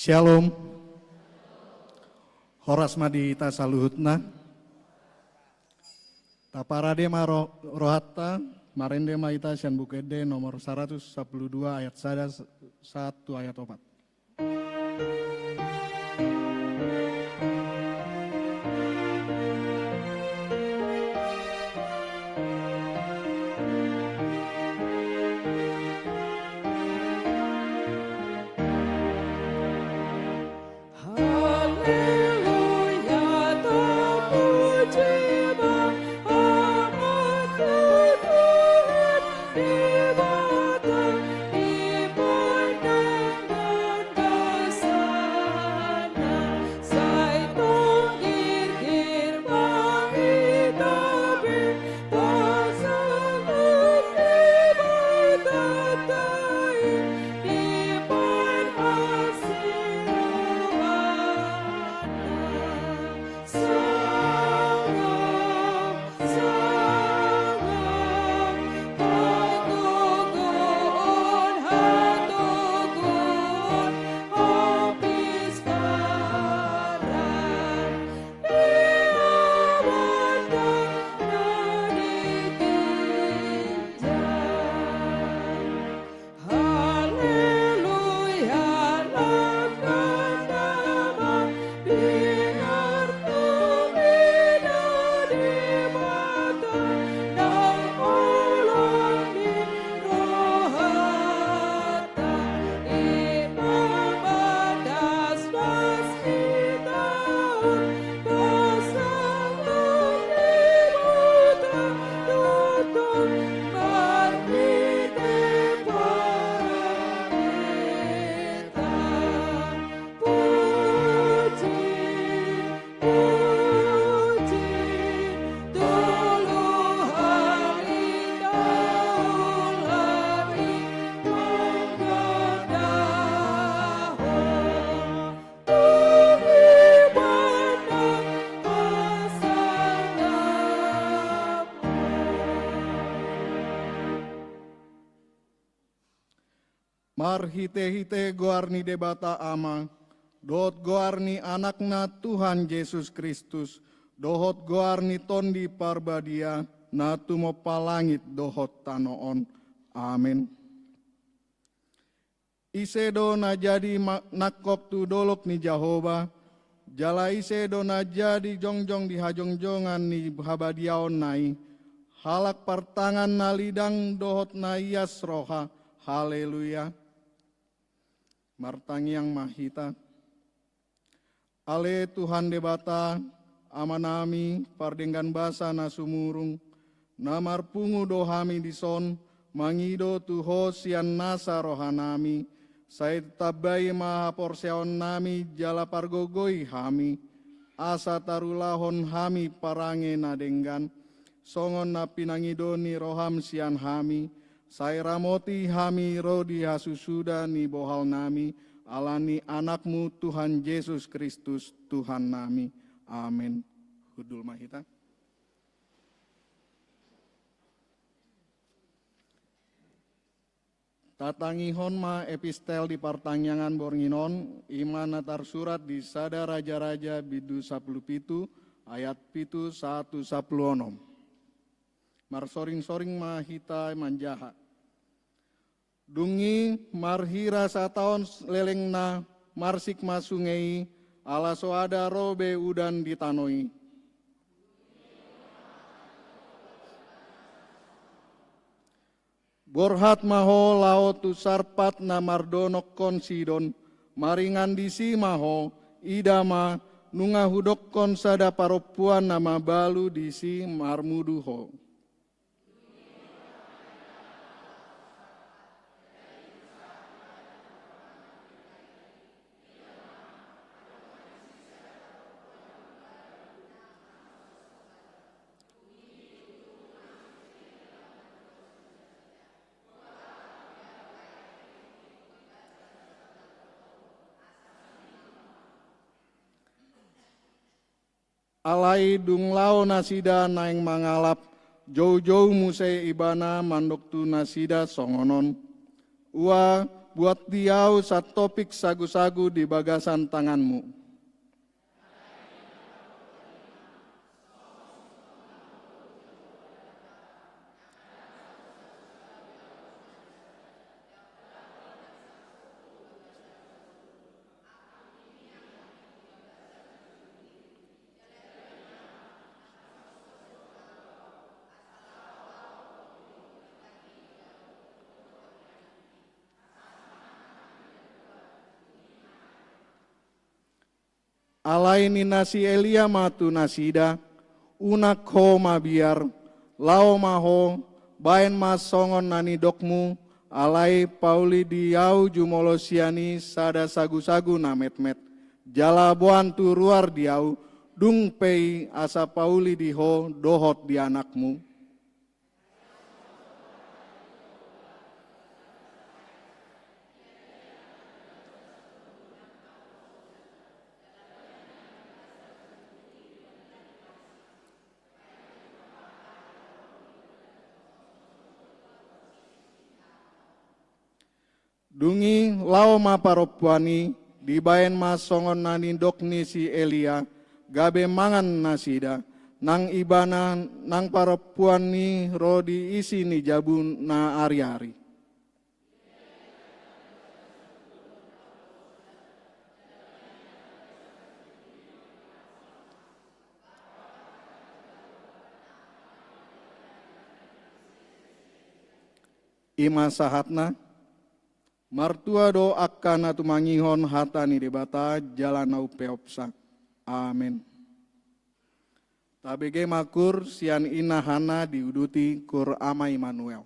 Shalom. Horas madita saluhutna. Taparadema rohatta marendema ita sian bukede nomor 112 ayat 1 ayat 4. Mar hite-hite goarni debata ama, dohot goarni anakna Tuhan Yesus Kristus, dohot goarni tondi parbadia, na tumo palangit dohot tanoon. Amin. Isedo na jadi nakok tu dolok ni Jehova, jala isedo na jadi jongjong di hajongjongan ni habadiaon nai, halak partangan na lidang dohot na ias roha, haleluya. Martangi yang mahita. Ale Tuhan debata, amanami pardenggan basa na sumurung, namar pungu dohami dison, mangido tuho sian nasa rohanami, saya tabai maha porseon nami jala pargogoi hami, asa tarulahon hami parange nadenggan, songon na pinangidoni roham sian hami, saya ramoti hami rodi hasusuda ni bohal nami, alani anakmu Tuhan Yesus Kristus Tuhan nami. Amin. Hudul mahita. Tatangihon ma epistel di partangyangan bornginon, iman natar surat di sada raja-raja bidu 17 ayat pitu 1 sapluonom. Mar soring-soring mahita manjaha. Dungi marhira sataon lelengna marsik masungei ala soada robe udan ditanoi. Borhat maho lao tu sarpat na mardonok konsidon maringan disi maho idama nunga hudok kon sada paropuan nama balu disi marmuduho. Alai dung lao nasida naing mangalap, jauh-jauh musai ibana mandok tu nasida songonon. Ua buat diau satopik sagu-sagu di bagasan tanganmu. Alaini nasi Elia matu nasida, unak ho mabiar, lao maho, baen mas songon nani dokmu, alai pauli diau jumolosiani sada sagu-sagu namet-met, jala boan tu ruar diau, dung pei asa pauli diho dohot di anakmu. Dungi lao ma paropuani dibaen ma songon nani dokni si Elia gabe mangan nasida nang ibana nang paropuani rodi isi ni jabu na ari-ari. Ima sahatna martua do akkana tumangihon hatani debata jalanau peopsa. Amin. Tabege makur sian inahana diuduti kur ama Immanuel.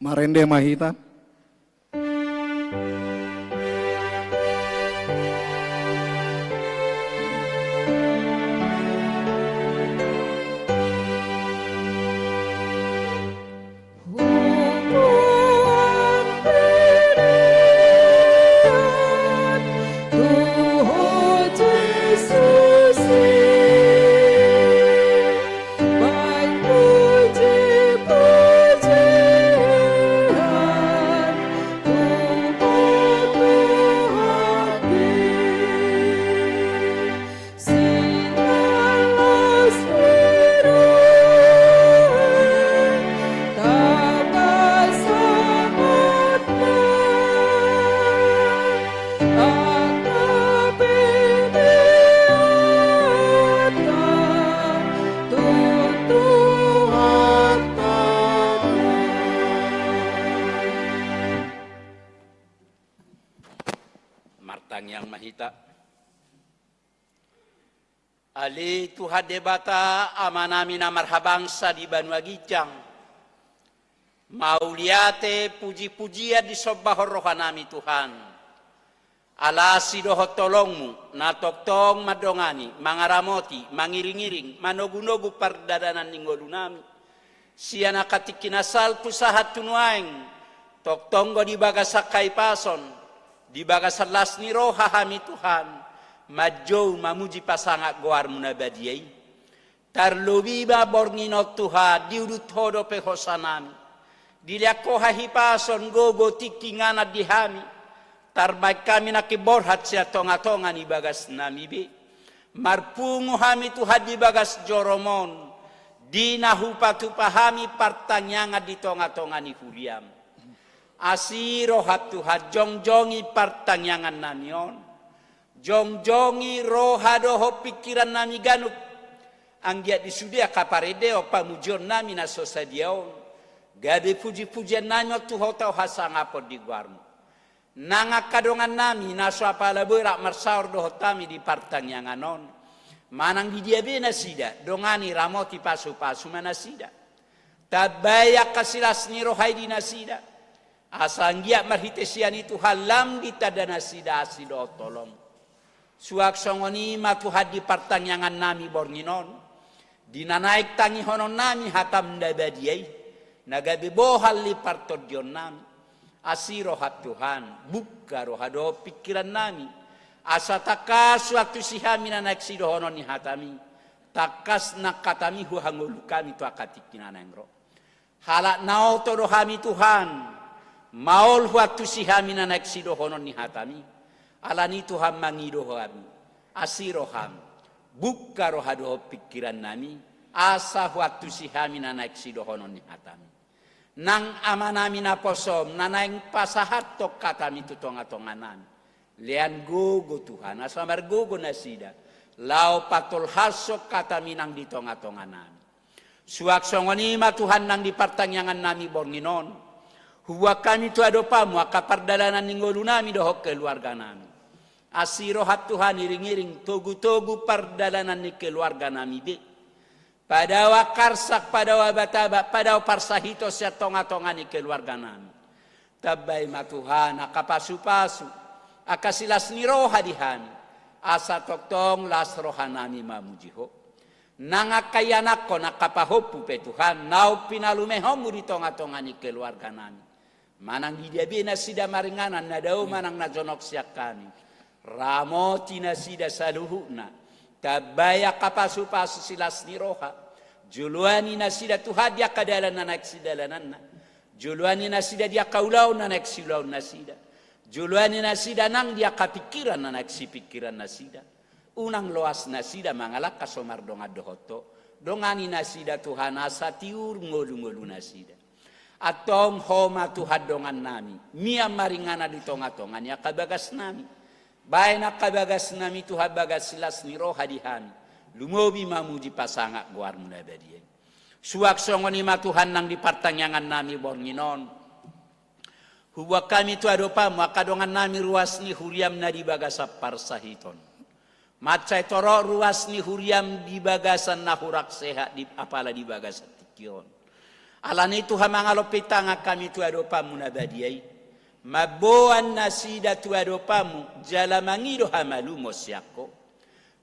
Marende Mahita. Yang Mahita Ali Tuhan debata amanami na marhabangsa di Banua Gicang mauliate puji-pujian di sobbahor rohanami Tuhan alasi doho tolongmu na toktong madongani mangaramoti mangiring-iring manogu-nogu pardadanan ninggolunami siana katikinasal pusahat tunuaeng toktonggo di bagasakai pason di bagasan lasni roha hami Tuhan majou mamuji pasangak goar munabadiai tarlobiba bornginot Tuhan diudut hodo pehosanami diliakoha hipason gogo tikingana dihami tarbaik kami nakiborhat siya tonga-tonga ni bagas nami be marpungu hami Tuhan di bagas joromon di nahupatupahami partanyanga di tonga-tonga ni huriam asiro hat Tuhan jongjongi pertanyaan namion jongjongi roha doho pikiran nami ganut anggia disudia kaparedeo pamujon nami na sosadiaon gade puji-pujian nami tuho tau hasang apod di guarmu nanga kadongan nami naso apala berak marsaur doho tami di pertanyaan non manang di dia bena sida dongani ramoti pasu-pasu mana sida tabaya kasilas ni rohai di nasida asanggia marhitesian itu halam ditadana sida asido tolong suak songoni matuhad di pertanyaan nami bornginon dinanaik tangi honon nami hatam dabadiai nagabe bohal li partodion nami asiro hat Tuhan buka rohado pikiran nami asa takas waktu sihami naik sido honon ni hatami takas nakatami huhangulu kami tu akatikinan engro halak nao to rohami Tuhan maol waktu sihami na naksido honon ni hatami alani Tuhan mangido kami asiroham buka rohado pikiran nami asa waktu sihami na naksido honon ni hatami nang amanami na posom nanaing pasahat to katami tu tonga-tonganan lian gogo Tuhan asamar gogo nasida lao patol hasok katami nang di tonga-tonganan suak songoni ma Tuhan nang di pertanyaan nami bornginon huwa kami tu adopamu akapardalanan ninggolu nami dohok keluarga nami asiro hat Tuhan iring-iring togu-togu pardalanan ni keluarga nami be padawa karsak padawa bataba padawa parsahito siya tonga-tonga ni keluarga nami tabay ma Tuhan akapasu-pasu akasilas ni roha dihani asa toktong las roha nami mamujiho nangakayanak ko nakapahopu pe Tuhan nau pinalumehomu di tonga-tonga ni keluarga nami manang di dia bina sida maringanan nadau manang najonok siak kami ramoti na sida saluhuna tabaya kapasu-pasu silas ni roha juluani na sida Tuhan dia kadalan na naik sidalanana juluani na sida dia kaulau na naik silau na sida juluani na sida nang dia kapikiran na naik si pikiran na sida unang loas na sida mangalak kasomar donga dohoto dongani na sida Tuhan asa tiur ngolu-ngolu na sida atong homa Tuhan dongan nami mia maringana di tonga-tongan ya kabagas nami bae na kabagas nami Tuhan bagas silas ni roha dihani lumobi mamuji pasangak guar munabadiye suak songoni ma Tuhan nang di pertanyaan nami bornginon huwa kami tu adopa makadongan nami ruas ni huriam na di bagasa parsahiton macai toro ruas ni huriam di bagasan nahurak sehat di apala di bagasa tikion Alani Tuhan mangalopitanga kami tu adopamu nabadiai. Maboan nasida tu adopamu jala mangido hamalumo siako.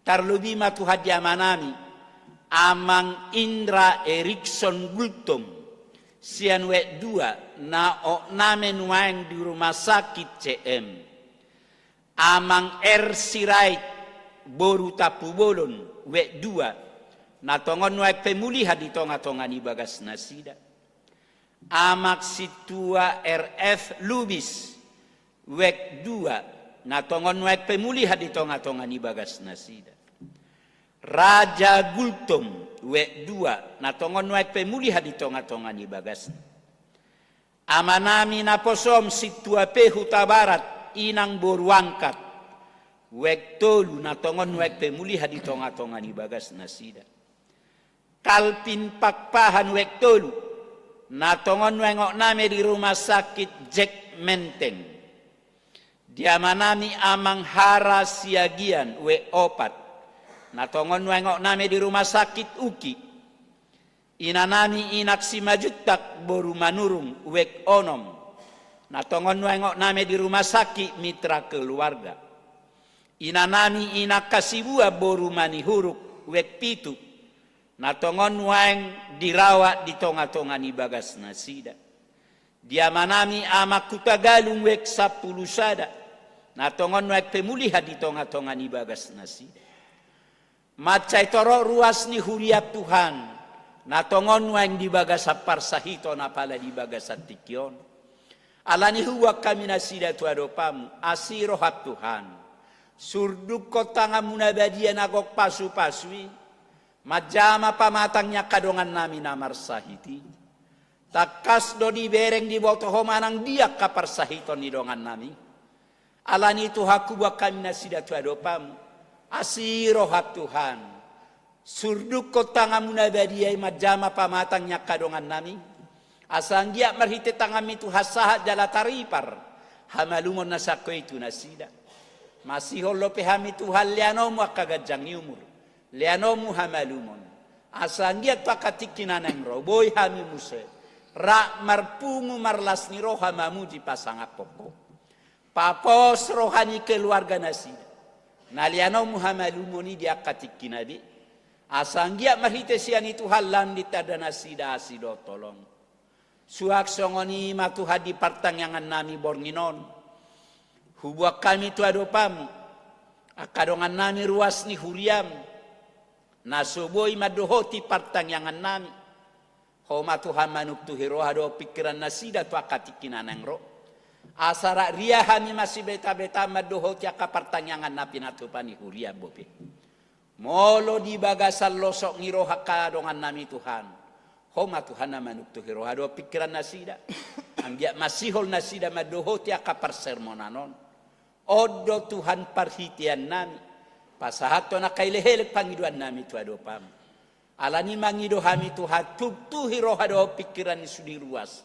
Tarlubi matu hadiamanami amang Indra Erikson Gultom sianwe 2 na o namen waeng di rumah sakit CM. Amang Sirait boru tapu bolon we 2 na tongon waek pemulihan di tonga-tonga ni bagas nasida. Amak situa RF Lubis wek 2 na tongon waek pemulihan di tonga-tonga ni bagas nasida. Raja Gultom wek 2 na tongon waek pemulihan di tonga-tonga ni bagas. Amanami na posom situa Huta Barat inang boruangkat wek 3 na tongon waek pemulihan di tonga-tonga ni bagas nasida. Kalpin Pakpahan wek 3 na tongon wengok name di rumah sakit Jack Menteng. Dia manami amang Hara Siagian we 4 na tongon wengok name di rumah sakit Uki. Inanami inaksi majutak boru manurung wek 6 na tongon wengok name di rumah sakit Mitra Keluarga. Inanami inak kasibua boru manihuruk wek 7 na tongon waeng dirawat di tonga-tonga ni bagas nasida. Dia manami amak Kutagalung wek 10 sada na tongon waek pemulihan di tonga-tonga ni bagas nasida. Macai toro ruas ni huriap Tuhan na tongon waeng di bagas parsahito na pala di bagas tikion. Alani huwak kami nasida tu adopamu asiro hap Tuhan. Surduk kotanga munabadian agok pasu-pasui. Majama pamatangnya kadongan nami namar sahiti. Takas do di bereng di boto homanang dia kapar sahiton di dongan nami. Alani itu haku buat kami nasida tu adopamu. Asiro hak Tuhan. Surduk kotanga munabadiai majama pamatangnya kadongan nami. Asang dia merhite tangami tu hasahat jala taripar. Hamalumon nasako itu nasida. Masih holo pehami Tuhan lianomu akagajang ni umur. Leanomu hamalumon. Asanggia takatikinan yang roboy hami muse. Ra marpungu marlas ni roha mamuji pasang apoko. Papos rohani keluarga nasida. Nalianomu hamalumoni dia katikinabi. Asanggia marhite sian itu halan di tada nasida asido tolong. Suak songoni matu hadi partangyangan nami bornginon. Hubuak kami tu adopamu. Akadongan nami ruas ni huriam. Nasuboy madohoti partangyangan nami. Homa Tuhan manuk tuhiro hado pikiran nasida tu akatikinan ro. Asara ria hami masih beta-beta madohoti akapartangyangan napi natupani huria bope. Molo di bagasan losok ngiro hakadongan nami Tuhan. Homa Tuhan manuk tuhiro hado pikiran nasida. Anggia masihol nasida madohoti akaparsermonanon. Odo Tuhan parhitian nami. Pasahato na kailehelek pangiduan nami tu adopam. Alani mangido hami Tuhan tubtuhi roh ado pikiran ni sudi ruas.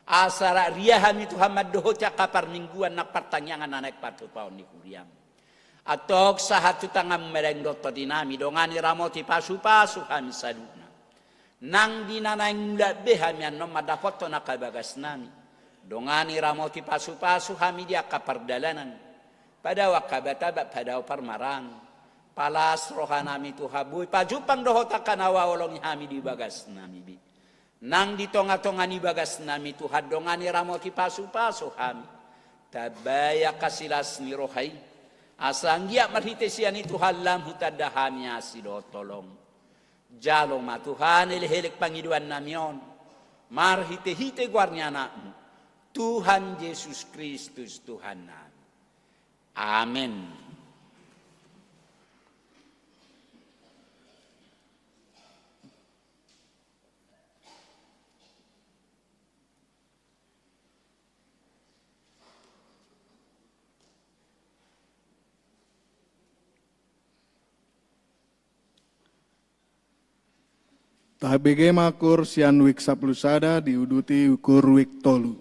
Asara ria hami Tuhan madoho cakapar mingguan na pertanyaan anak patu paon ni kuriam. Atok sahatu tangam mereng doto dinami dongani ramoti pasu-pasu hami saduna. Nang dinanang labe hami anom madafoto na kabagas nami. Dongani ramoti pasu-pasu hami dia kapardalanan. Pada wakabataba pada parmarang. Palas rohanami tu habuy pajupang dohota kanawa olong hami di bagas nami bi. Nang di tonga-tonga ni bagas nami tu hadongani ramoti pasu-pasu hami. Tabaya kasilas ni rohai. Asanggia marhitesian itu halam hutada hami asido tolong. Jalong matuhan elehelek pangiduan namion. Marhite-hite guarnyana. Tuhan Yesus Kristus Tuhan nami. Amin. Tabege makur sian wik saplusada diuduti ukur wik tolu.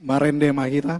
Marende Mahira.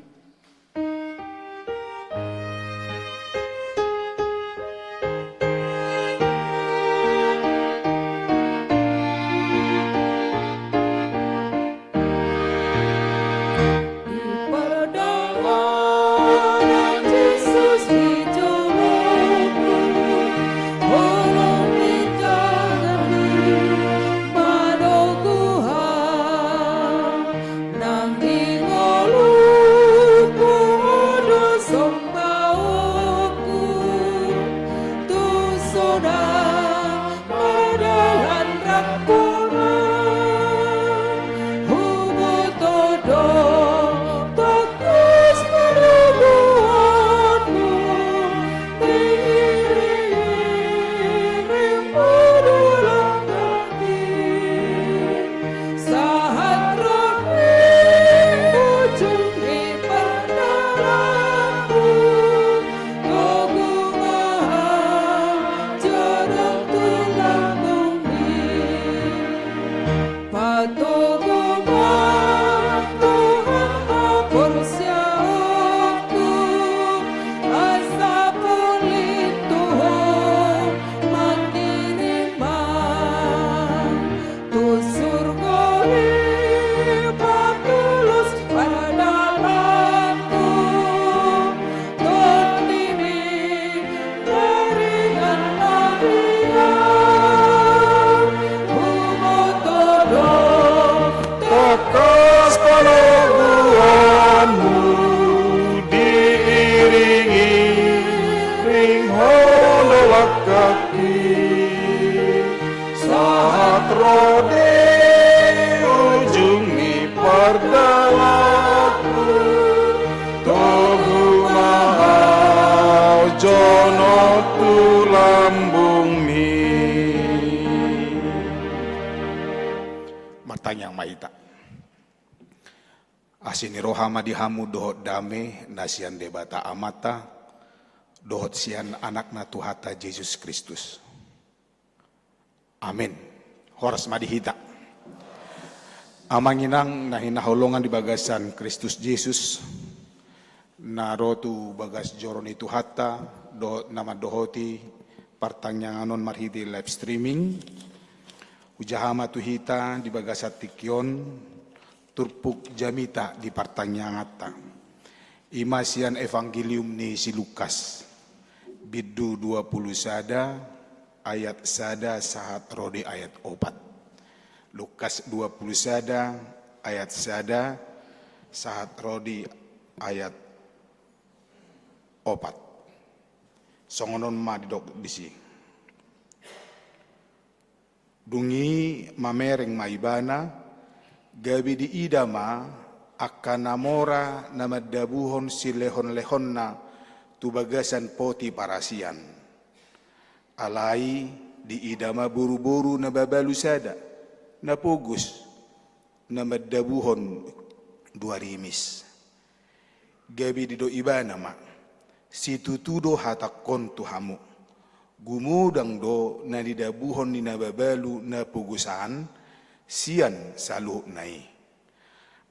Tekas peneguhanmu diiringi ring honolak kaki saat rode ujungi pardalaku togu mahal jono tulambung mi martanyang maita asini rohama dihamu dohot dame nasian debata amata dohot sian anakna Tuhata Yesus Kristus. Amin. Horas madihita. Amanginang nahinaholongan di bagasan Kristus Yesus narotu bagas joroni Tuhata dohot nama dohoti partanyanganon marhiti live streaming ujahama tuhita di bagasat tikyon turpuk jamita di partanyangata imasian evangelium ni si Lukas bidu 20 sada ayat sada sahat rode ayat 4 Lukas 20 sada ayat sada sahat rode ayat 4 songonon ma didok disi dungi mamereng maibana gabi di idama akan namora nama dabuhon si lehon-lehon na tubagasan poti parasian. Alai di idama buru-buru na babalusada na pugus na madabuhon dua rimis. Gabi di do iba nama si tutudo hatakon tuhamu. Gumudang do na didabuhon ni nababalu na pugusan sian saluh nai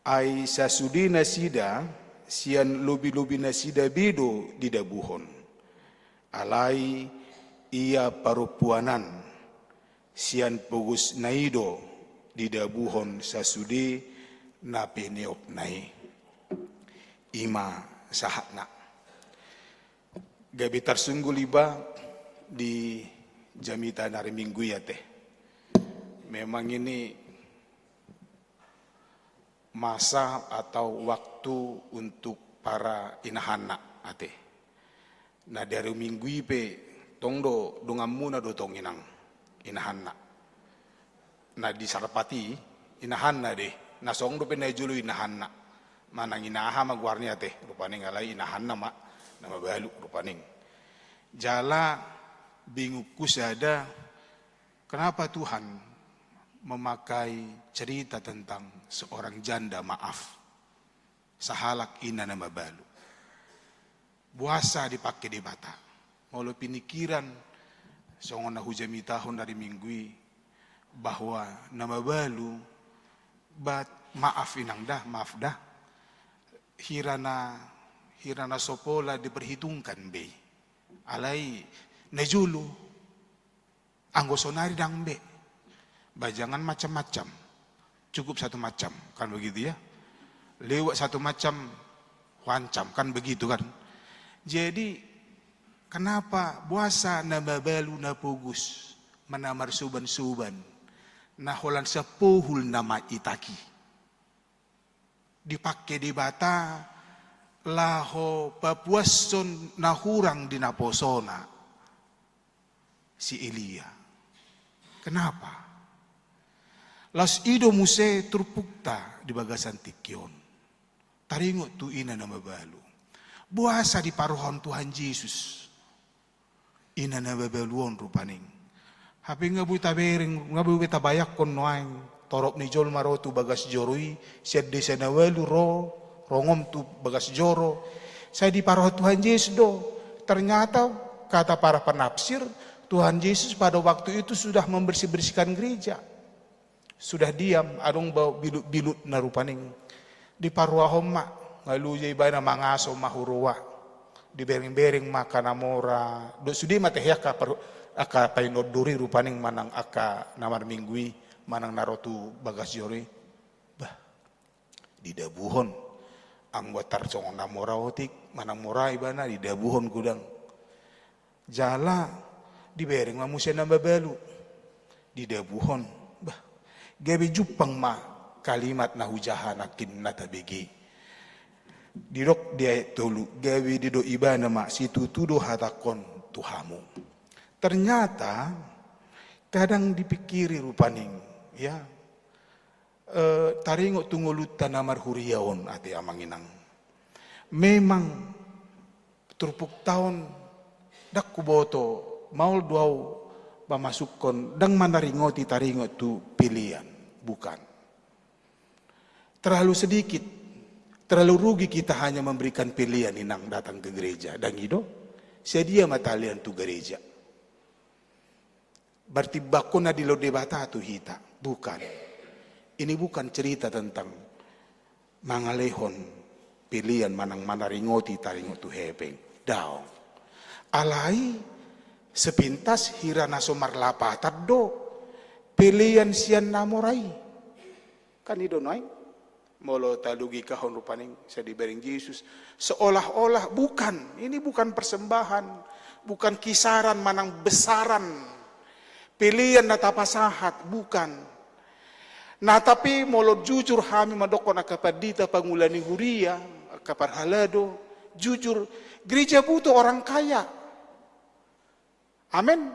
ai sasudi nasida sian lobi-lobi nasida bido didabuhon alai ia parupuanan sian pugus naido didabuhon sasudi napi neop nai ima sahatna gabi tersunggul iba di jamita nari minggu ya teh memang ini masa atau waktu untuk para inahanna ate. Nah dari minggu ipe tongdo dongamuna do tong inang inahanna. Nah di Sarapati inahanna deh. Nah songdo penai julu inahanna. Manang inaha magwarni ate. Rupaning alai inahanna mak nama balu rupaning. Jala binguku sada kenapa Tuhan memakai cerita tentang seorang janda maaf sahalak ina nama balu buasa dipakai di bata mau pinikiran songon hujami tahun dari minggui bahwa nama balu bat maaf inang dah maaf dah hirana sopola diperhitungkan be. Alai nejulu anggosonari dang be. Bajangan macam-macam. Cukup satu macam, kan begitu ya. Lewat satu macam wancam, kan begitu kan. Jadi kenapa buasa na babalu na pugus menamar suban-suban na holan sepuhul nama itaki. Dipakai di bata laho papuason na hurang di naposona si Elia. Kenapa? Las ido muse turpukta di bagasan tikyon. Taringot tu ina na mabalu. Buasa di paruhan Tuhan Yesus. Ina na babaluon rupaning. Hapi nga buta bering, nga buta bayak kon noaing. Torop ni jol maro tu bagas jorui. Siad de sa nawalu rongom tu bagas joro. Saya di paruhan Tuhan Yesus do. Ternyata kata para penafsir, Tuhan Yesus pada waktu itu sudah membersih-bersihkan gereja. Sudah diam, adong bau bilut-bilut na rupaning. Di paruahom ma, ngalujay ba na mangaso mahuruwa. Di bering-bering makanamora. Do sudi matehyak aka painoduri rupaning manang aka namar minggui, manang narotu bagas jori. Bah, di dabuhon. Ang watar song namora otik, manang moray ba na, di dabuhon gudang. Jala, di bering mamusya na babalu. Di dabuhon. Gabi jupang ma kalimat na hujahan akin natabigi. Dirok dia tolu, gabi dido iba nama situ tudo hatakon tuhamu. Ternyata kadang dipikiri rupaning, ya taringo tungulutan namar huriaon ati amanginang. Memang turpuk tahun dak kuboto maul duau pamasukon dang manaringoti taringot tu pilihan. Bukan. Terlalu sedikit, terlalu rugi kita hanya memberikan pilihan inang datang ke gereja. Dan itu, sedia matalian tu gereja. Berarti bakuna di lo debata tu hita. Bukan. Ini bukan cerita tentang mangalehon pilihan manang manaringoti taringot tu hepeng. Daong. Alai sepintas hirana somar lapatad do. Pilihan sian namorai. Kan itu naik. Molo talugi kahon rupaning sa dibering Yesus. Seolah-olah bukan. Ini bukan persembahan. Bukan kisaran manang besaran. Pilihan na tapasahat. Bukan. Nah tapi molo jujur kami madokon akapadita pangulani huria. Akaparhalado. Jujur. Gereja butuh orang kaya. Amin.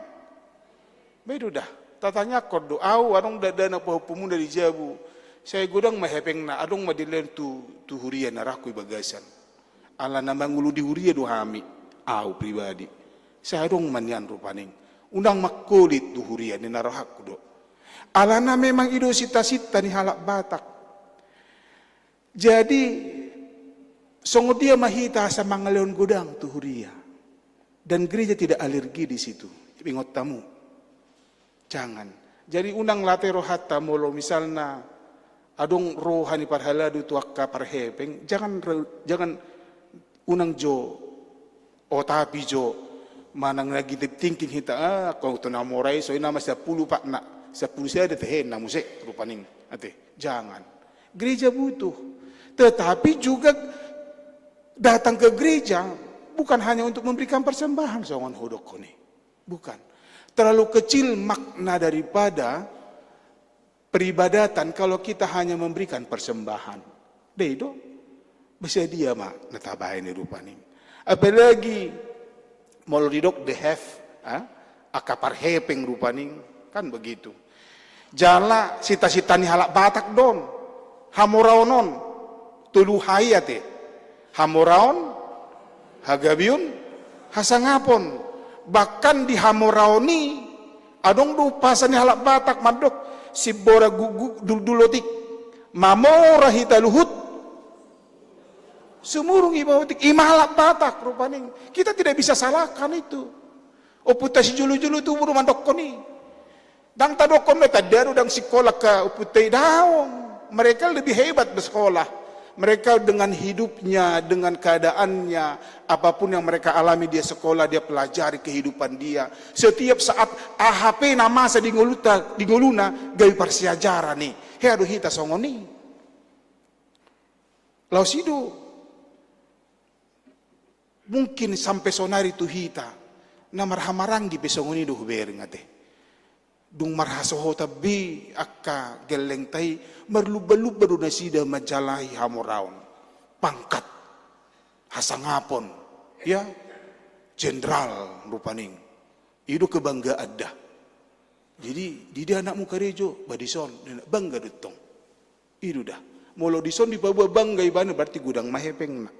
Bedudah. Tatanya kod doau adong dadana po pemuda di Jabu. Saya godang mahepeng na adong madilen tu huria na rakui bagasan. Ala na mangulu di huria do hami. Au pribadi. Saya adong manyan rupaning. Undang makulit tu huria ni narahak do. Ala na memang ido sita-sita ni halak Batak. Jadi songod dia mahita sa mga leon godang tu huria. Dan gereja tidak alergi di situ. Ingot tamu. Jangan. Jadi unang late rohata molo misalnya adong rohani parhaladu tuakka parhepeng. Jangan unang jo otapi jo manang negative thinking hita kau tu namorai so nama 10 pak nak 10 saya ada tehen na musik rupaning ate. Jangan. Gereja butuh. Tetapi juga datang ke gereja bukan hanya untuk memberikan persembahan songon hodok koni. Bukan. Terlalu kecil makna daripada peribadatan kalau kita hanya memberikan persembahan. Dedo, bisa dia mak natabahin ni rupaning. Apalagi molodidok the have, akapar hepeng rupaning kan begitu. Jala sita-sita ni halak Batak don, hamuraonon, tuluhayate, hamuraon, hagabiun, hasangapon. Bahkan di Hamoraoni adong dupasan ni halak Batak madok si bora gugu dulutik mamora hitaluhut sumurung ibawatik imalak Batak rupaning kita tidak bisa salahkan itu oputa si julu-julu tu buru mandok koni dang tadokon meta daru dang sekolah ke oputai daong mereka lebih hebat bersekolah Mereka dengan hidupnya, dengan keadaannya, apapun yang mereka alami dia sekolah, dia pelajari kehidupan dia. Setiap saat AHP nama sa di ngoluna gawi parsiajara nih. He aduh hita songoni. Lausido mungkin sampai sonari tu hita na marhamaranggi besongoni do hubering ate. Dung marhasoho tabi akka geleng tai merluba-luba do nasida majalahi hamoraon pangkat hasangapon ya jenderal rupaning itu kebanggaan dah. Jadi di dia anakmu karejo badison bangga dutong itu dah molo dison di babua bangga ibana berarti gudang mahepeng na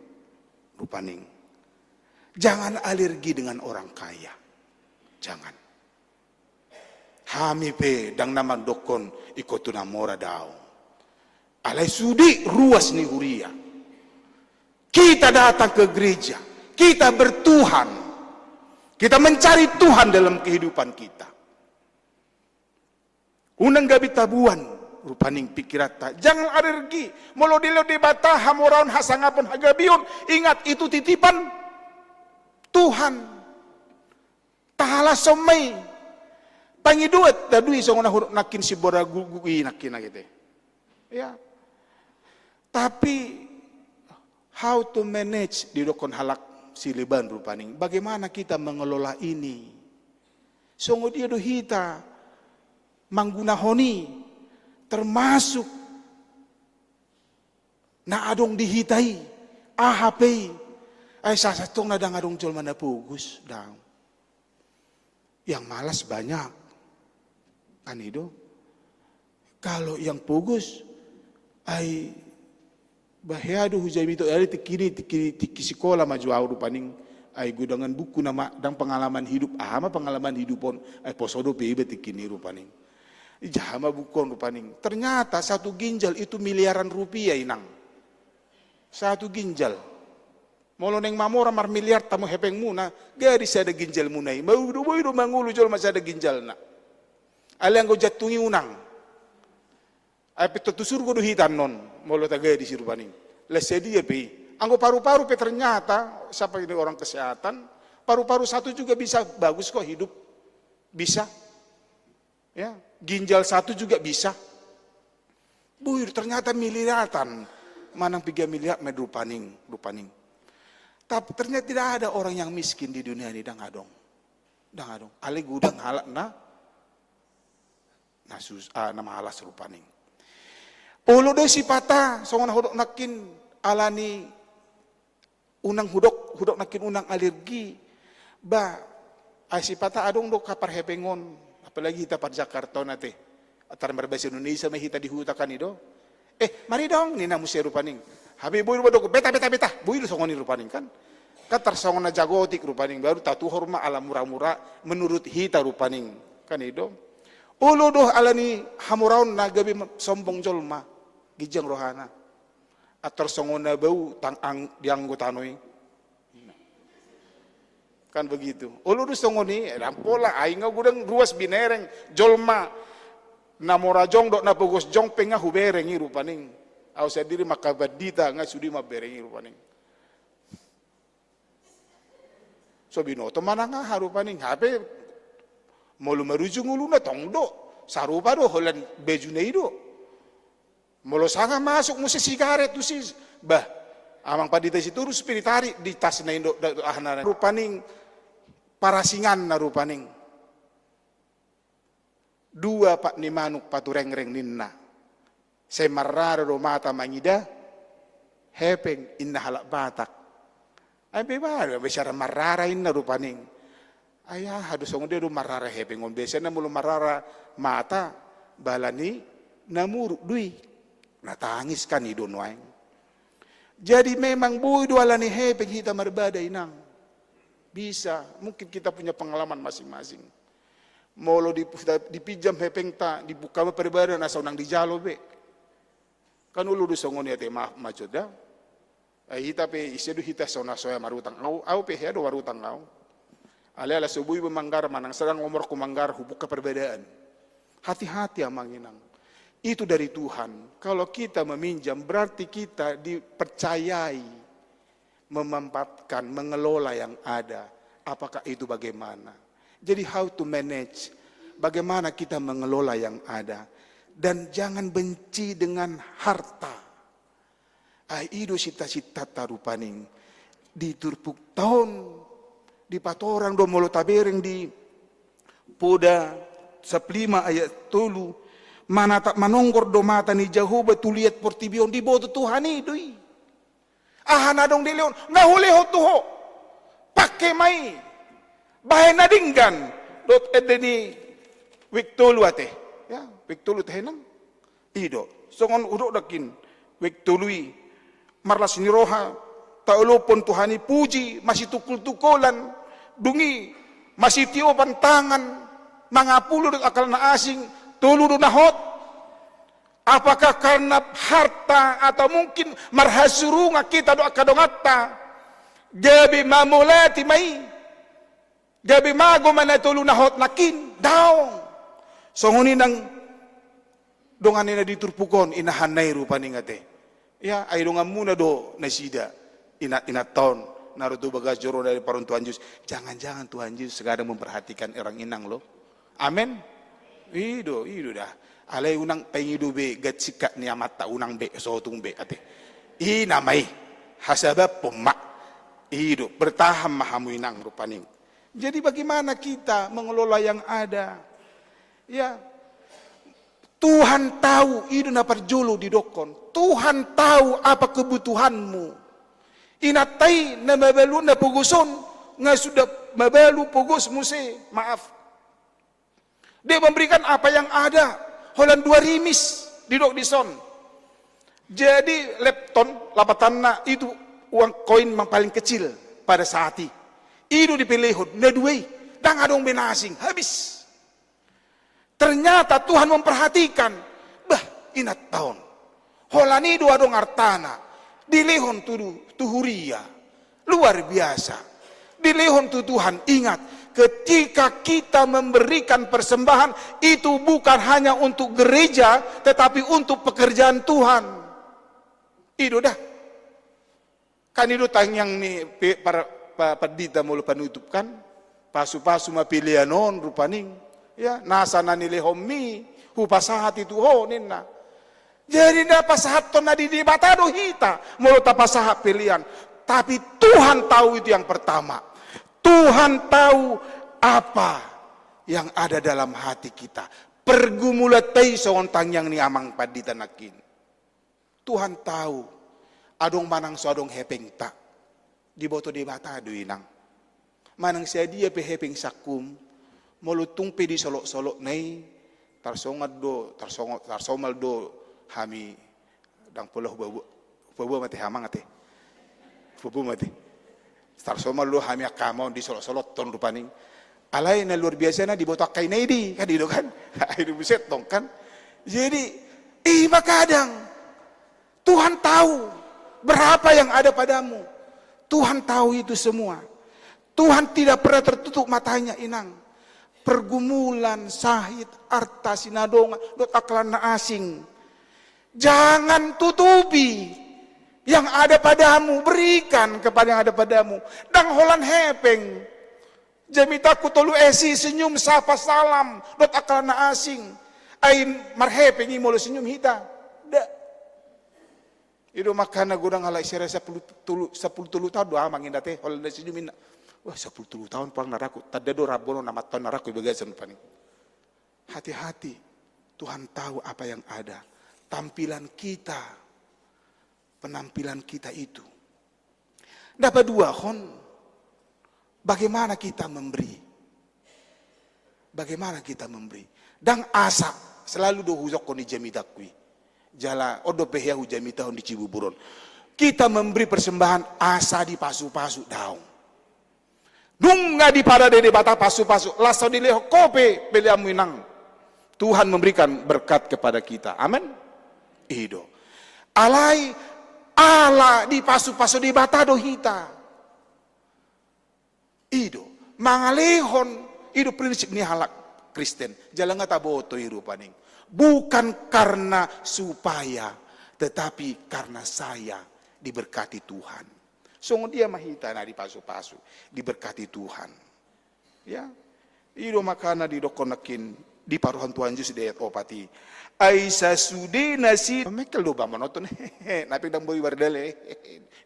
rupaning. Jangan alergi dengan orang kaya, jangan. Hami pe dang naman dokon ikotu namora daw. Alay sudi ruas ni huria. Kita datang ke gereja, kita bertuhan, kita mencari Tuhan dalam kehidupan kita. Unang gabi tabuan, rupaning pikirata. Jangan alergi, molo dilo debata hamoraon hasangapon hagabion. Ingat itu titipan Tuhan. Tahala somay. Pangiduat dadui songona huruk nakin si bora gugui nakin gitu. Ya. Tapi how to manage di dokon halak siliban rupaning. Bagaimana kita mengelola ini? Songo dia do hita manggunahoni termasuk na adong dihitai AHP ay sasatong na dang adong jol mana pugus dang. Yang malas banyak. Anido, kalau yang pugus ay bahyado hujay mito ay tiki sekolah maju au paning ay gudangan buku nama dan pengalaman hidup ama pengalaman hidupon ay posodo PIB tikini rupaning jahama bukon rupaning ternyata satu ginjal itu miliaran rupiah inang satu ginjal molo neng mamora mar miliar tamu hepeng muna gadis ada ginjal munai mau do mangulu jol masih ada ginjal na aliang go jatungi unang ay pitutusur go do hitan non molo tagay di sirupaning lesedi pe anggo paru-paru pe ternyata siapa ini orang kesehatan paru-paru satu juga bisa bagus kok hidup bisa ya ginjal satu juga bisa buyur ternyata miliaran manang 3 miliar medrupaning rupaning tapi ternyata tidak ada orang yang miskin di dunia ini dang adong ale gudang halak nama alas rupaning. Ulo do si pata songon hudok nakin alani unang hudok nakin unang alergi ba ay si pata adong do kapar hepengon apalagi kita par Jakarta nate atar berbahasa Indonesia mahita di huta kan ido mari dong nina musia rupaning habi boy do beta boy songon rupaning kan katar songon na jagotik rupaning baru tatu horma ala murah-murah menurut hita rupaning kan ido ulo doh alani hamuraun na gabi sombong jolma gijang rohana atar songon na bau tang dianggotanoy kan begitu ulo doh songon ni rampola aing gudang ruas binereng jolma namora jong dok na pogos jong penga hubereng rupaning au sadiri makabadita nga sudi mabereng rupaning so binoto mana nga harupaning hape molo marujung ulu na tongdo sarupa do holan bejune ido molo sanga masuk musi sigaret tu sis bah amang padita situ spiritari di tas na indo ahna rupaning parasingan na rupaning dua pak ni manuk patureng-reng ninna semarraro do mata mangida hepeng inna halak batak ay beba besara marara inna rupaning ayah hadus songon dia do marara hepengon biasanya mulu marara mata balani namuruk dui natangis kan idon waeng jadi memang bui do alani hepeng hita marbada inang bisa mungkin kita punya pengalaman masing-masing molo dipijam hepeng ta dibuka perbada asa unang dijalo be kan ulu do songon ya te maaf majoda ay hita pe isedu hita sona soya marutang au pe hedo warutang au ala subuhi memanggar manang sedang umur kumanggar hubuk keperbedaan. Hati-hati amang inang. Itu dari Tuhan. Kalau kita meminjam berarti kita dipercayai memanfaatkan, mengelola yang ada. Apakah itu bagaimana? Jadi how to manage, bagaimana kita mengelola yang ada. Dan jangan benci dengan harta. Ido cita-cita tarupaning di turpuk tahun di patorang do molo tabereng di poda 15 ayat 3 mana tak manonggor do mata ni Jehovah tu lihat portibion di boto Tuhan idui nadong di leon ngahuleho tuho pakai mai bahay na dinggan dot edeni wiktulu ate ya wiktulu tehenang ido songon udok dakin wiktului marlas ni roha taulopon Tuhani puji masih tukul-tukulan dungi masih tiopan tangan mangapulu dek akal na asing tulu do nahot apakah karena harta atau mungkin marhasurunga kita do akadongatta gabi mamulati mai gabi mago mana tulu nahot nakin daong songoni nang dongane na diturpukon inahanay rupaning ate ya ay dongan muna do nasida inat tahun naruto bagas joro dari parun Tuhan Yesus. Jangan-jangan Tuhan Yesus sekarang memperhatikan orang inang lo. Amin. Ido dah. Alay unang pengido be gatsika ni amata unang be sotung be ate. Namai hasabab pemma. Ido bertahan mahamu inang rupaning. Jadi bagaimana kita mengelola yang ada? Ya. Tuhan tahu ido na parjolo di dokon. Tuhan tahu apa kebutuhanmu. Inatai na mabalu na puguson nga sudah mabalu pugos muse maaf dia memberikan apa yang ada holan 2 rimis didok di son jadi lepton lapatanna itu uang koin yang paling kecil pada saat itu dipilihon na duwe dang adong benasing habis ternyata Tuhan memperhatikan inat tahun holan itu adong artana dilehon tuhuria luar biasa dilehon Tuhan ingat ketika kita memberikan persembahan itu bukan hanya untuk gereja tetapi untuk pekerjaan Tuhan itu dah kan itu tanyang ni para pendeta mulu penutup kan pasu-pasu mapilianon rupaning ya nasa nanilehomi hupasahat itu nina jadi ndak pasahat to nadi di batado hita mulut pasahat pilihan tapi Tuhan tahu itu yang pertama Tuhan tahu apa yang ada dalam hati kita pergumulatay sontang yang ni amang padita nakin Tuhan tahu adong manang so adong hepeng tak di boto di batado inang manang siya dia pe hepeng sakum mulutung pe di solok-solok nay tarsongal do hami dang puluh babu mati hamang ate babu mati tarsongal do hami akamon di solok-solok ton rupaning alay na luar biasa na di botak kay naidi kan itu kan itu buset dong kan jadi makadang Tuhan tahu berapa yang ada padamu Tuhan tahu itu semua Tuhan tidak pernah tertutup matanya inang pergumulan sahid arta sinadonga dot aklana asing jangan tutupi yang ada padamu berikan kepada yang ada padamu dang holan hepeng jamita kutolu esi senyum sapa salam dot aklana asing ay marhepeng imolo senyum hita da itu makana gudang halai sere 10 tahun doa mangin date holan senyumin wah 10 tahun pang naraku tadda do rabono nama tahun naraku bagasan paning hati-hati Tuhan tahu apa yang ada tampilan kita penampilan kita itu dapat dua bagaimana kita memberi dan asa selalu do huzok koni jamitakui jala odo pehya hujamita di Cibuburon kita memberi persembahan asa di pasu-pasu daung nunga di pada dede bata pasu-pasu laso di leho kope peliamu inang Tuhan memberikan berkat kepada kita amin ido alai ala di pasu-pasu di batado hita ido mangalehon ido prinsip ni halak Kristen. Jalan ngata boto irupaning. Bukan karena supaya, tetapi karena saya diberkati Tuhan. Song dia mahita na di pasu-pasu, diberkati Tuhan. Ya, ido makana di dokonakin di paruhan Tuhan Yesus deyat opati. Aisa sude nasi mekel do ba monoton napi dang boy bardale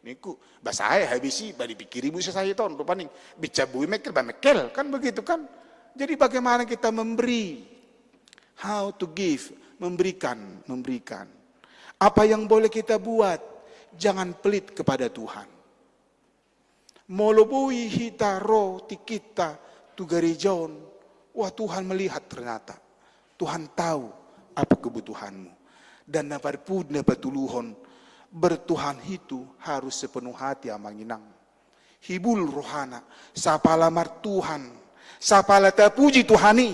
niku basaya habisi bari pikir ibu saya ton rupaning bica bui mekel ba mekel kan begitu kan. Jadi bagaimana kita memberi, how to give, memberikan. Apa yang boleh kita buat, jangan pelit kepada Tuhan. Molobui hita ro tikita tu gerejaon. Wah, Tuhan melihat ternyata. Tuhan tahu apa kebutuhanmu. Dan naparpud na batuluhon, bertuhan itu harus sepenuh hati amanginang. Hibul rohana, sapalamar Tuhan, sapala tapuji Tuhani.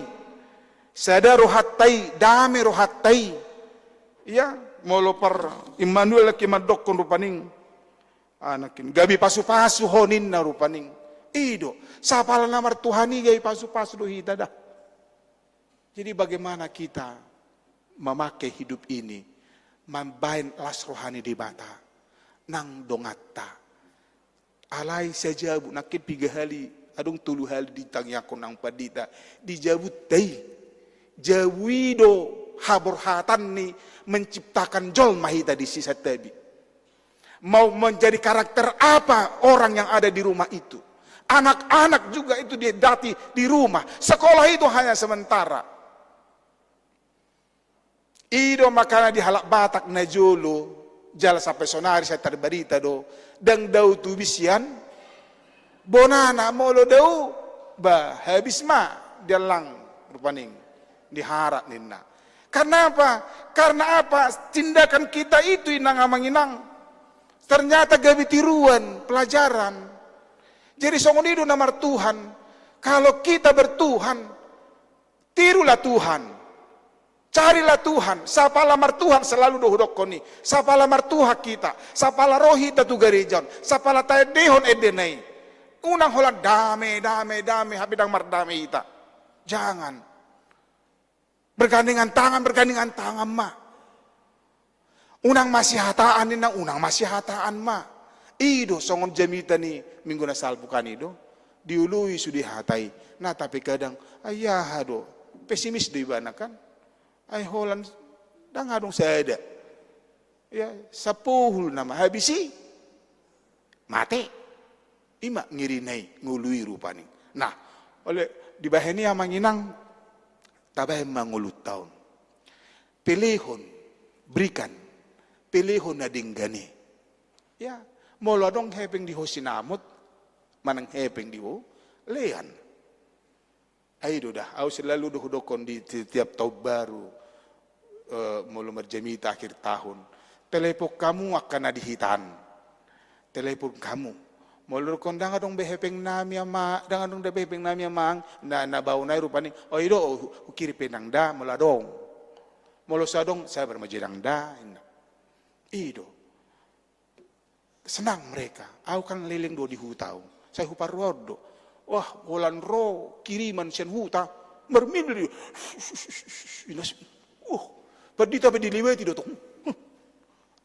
Sada rohatai, dame rohatai. Ya, molopar Immanuel kimadokon rupaning. Anakin, gabi pasu-pasu honin na rupaning. Ido, sapala namar Tuhani gabi pasu-pasu do hita dah. Jadi bagaimana kita memakai hidup ini, membain las rohani di mata, nang dongata. Alai sajabu nakit 3 hali, adong 3 hali ditang yakon nang padita, dijabut tay. Jawido haburhatan ni menciptakan jol mahita di sisa tabi. Mau menjadi karakter apa orang yang ada di rumah itu. Anak-anak juga itu dia dati di rumah. Sekolah itu hanya sementara. Ido makana di halak Batak na jolo, jala sampai sonari saya terberita do, dang daw tubisian, bonana molo daw, ba habis ma dia lang rupaning diharap nina. Karena apa? Karena apa? Tindakan kita itu inang amanginang. Ternyata gabi tiruan, pelajaran. Jadi songonido namar Tuhan. Kalau kita bertuhan, tirulah Tuhan. Carilah Tuhan, sapala martuhan selalu dohudokoni, sapala martuha kita, sapala rohita tu gerejon, sapala tayo dehon edenai. Unang holan dame, habidang mardame ita. Jangan. Bergandingan tangan ma. Unang masihataan nina, unang masihataan ma. Ido songon jamita ni minggu na salbukan ido, diului sudi hatai. Nah tapi kadang, ayah do, pesimis do ibana kan. Ay holan dang adong sada. Ya, 10 nama habisi. Mate. Ima ngirinay ngului rupaning. Nah, oleh dibaheni amanginang tabay mangulut taon. Pilihon berikan. Pilihon na dinggani. Ya, molo dong hepeng di ho sinamot, manang hepeng di ho lean. Ay dah, aku selalu dohudokon di tiap tahun baru, mulu merjemita akhir tahun. Telepon kamu akan dihitan. Telepon kamu. Mulu kondang adong behepeng nami ama, dang adong behepeng nami amang, na bau nai rupani. Oh ido, ukiri penang da, meladong. Mulu sadong saya bermajirang da. Ido. Senang mereka. Aku kan leleng do di hutau. Saya hupar rodo. Wah, holan ro kiriman sen huta mermil inas. Perdita pediliweti do tong.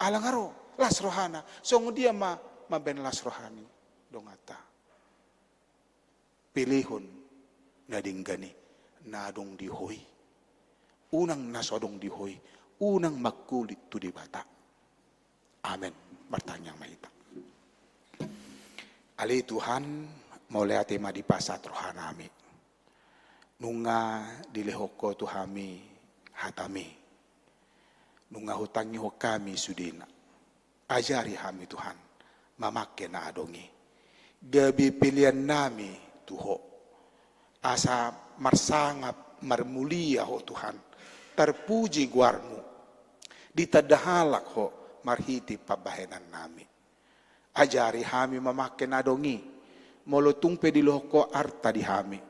Alangaro las rohana. Song dia ben las rohani dongata. Pilihon nadinggani nadong dihoy. Unang nasodong dihoy, unang makulit tu di bata. Amen. Bertanya maita. Ali Tuhan mulai ati madipasat rohanami. Nunga dilehoko tuhami hatami. Nunga hutangi ho kami sudina. Ajari hami Tuhan. Mamake na adongi. Gabi pilihan nami tuho. Asa marsangap marmulia ho Tuhan. Terpuji guarmu. Ditadahalak ho marhiti pabahenan nami. Ajari hami mamake na adongi. Molo tungpe di lohoko arta di hami.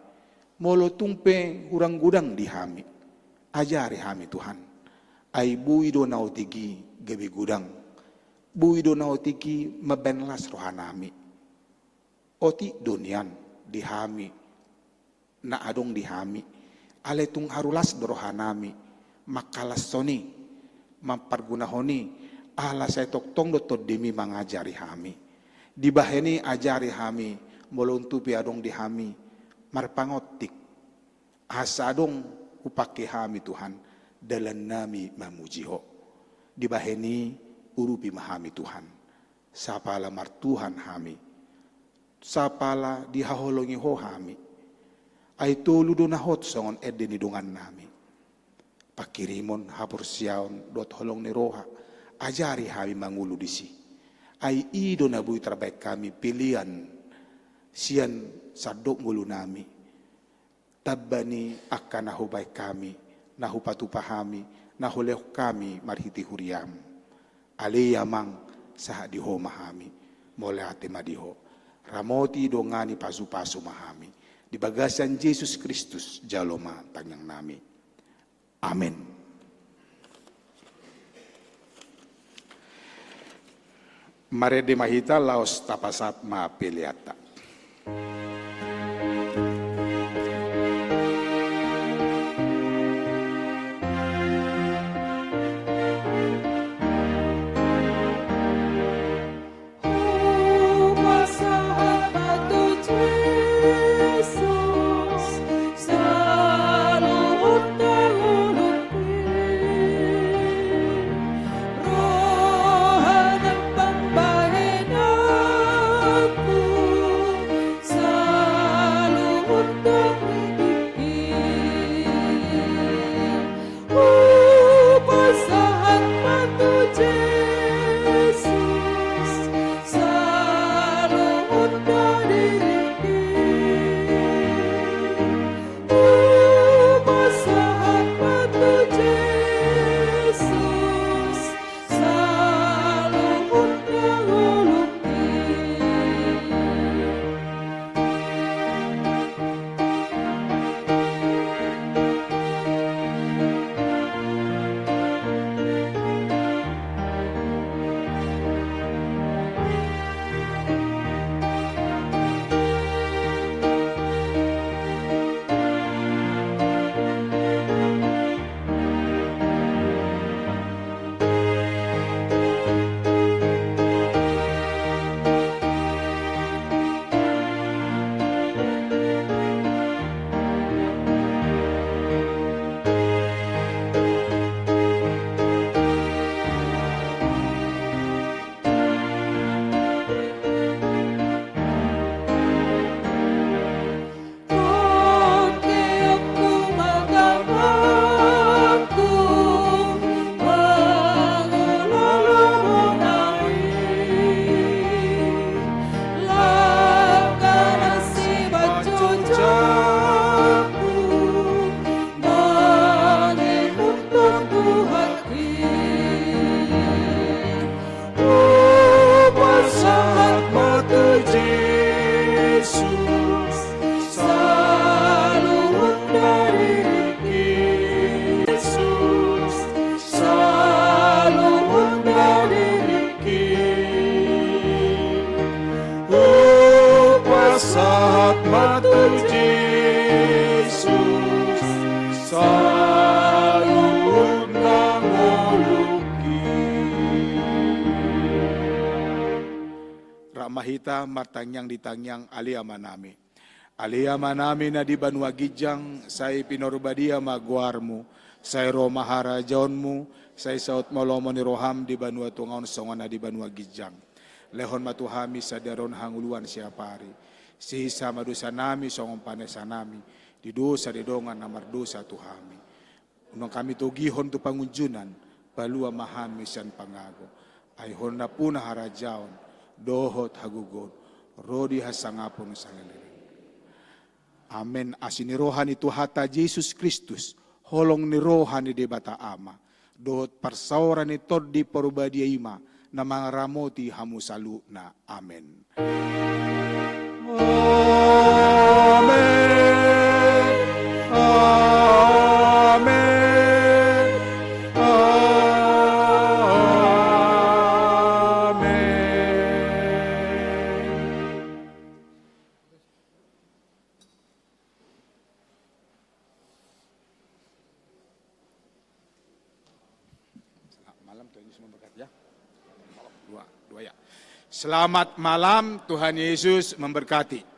Molo tungpe hurang gudang di hami. Ajari hami Tuhan. Ay buido na otigi gabi gudang. Buido na otigi mabenlas rohanami. Oti dunian di hami. Na adong di hami. Ale tung harulas dorohanami, makalas soni, mampargunahoni, ala saya toktong doto demi mengajari kami. Dibaheni ajari kami, moluntupi adong di kami, marpangotik, asadong upake kami Tuhan, dalam nami mamujiho. Dibaheni urupi mahami Tuhan, sapala martuhan kami, sapala dihaholongi ho kami, ay tuludo na hot songon edeni dungan nami. Pakirimon hapur siaon dot holong ni roha, ajari kami mangulu disi. Ay ido na bui terbaik kami pilihan, sian sadok ngulu nami. Tabani akan nahubay kami, nahupatupahami, nahuleh kami marhiti huriam. Aliyamang saha diho mahami, mole ate madiho. Ramoti dongani pasu-pasu mahami. Di bagasan Yesus Kristus jaloma tanyang nami. Amin. Mare de mahita laos tapasat maapiliata. Mahita martanyang ditangyang aliamanami. Aliamanami na di banwa gijang, say pinorbadia magwarmu, say romahara jaonmu, say saot molomo ni roham di banwa tungaon songon na di banwa gijang. Lehon matuhami sa daron hanguluan siapari. Sisa madusa nami songon panesa nami, di dosa di dongan na mardosa tuhami. Unang kami tugihon tu pangunjunan, palua mahami siyan pangago. Ayhon na puna harajaon, dohot hagugon, rodi hasangapon sa liliring. Amen. Asin ni rohan itu hata Jesus Kristus, holong ni rohan ni debata ama, dohot parsauran ni todi parubadia ima, na mga ramoti hamusalu na. Amen. Amen. Amen. malam, Tuhan Yesus memberkati ya. Dua ya. Selamat malam, Tuhan Yesus memberkati.